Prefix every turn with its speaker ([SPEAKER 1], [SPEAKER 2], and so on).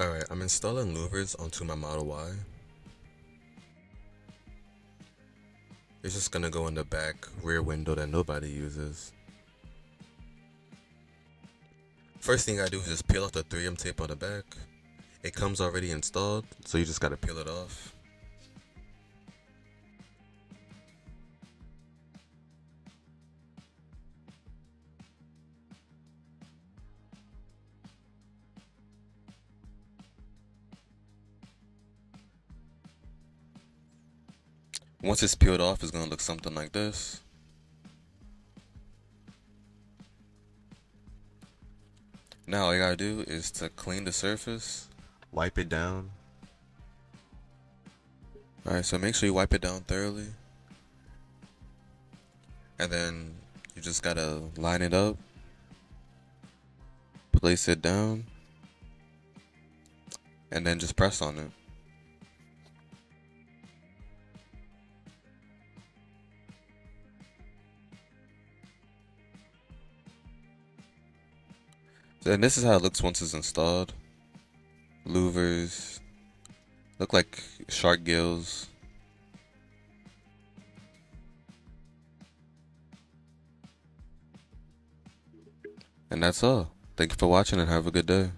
[SPEAKER 1] Alright, I'm installing louvers onto my Model Y. It's just gonna go in the back rear window that nobody uses. First thing I do is just peel off the 3M tape on the back. It comes already installed, so you just gotta peel it off. Once it's peeled off, it's gonna look something like this. Now all you gotta do is to clean the surface, wipe it down. Alright, so make sure you wipe it down thoroughly. And then you just gotta line it up, place it down, and then just press on it. And this is how it looks once it's installed. Louvers look like shark gills. And that's all. Thank you for watching and have a good day.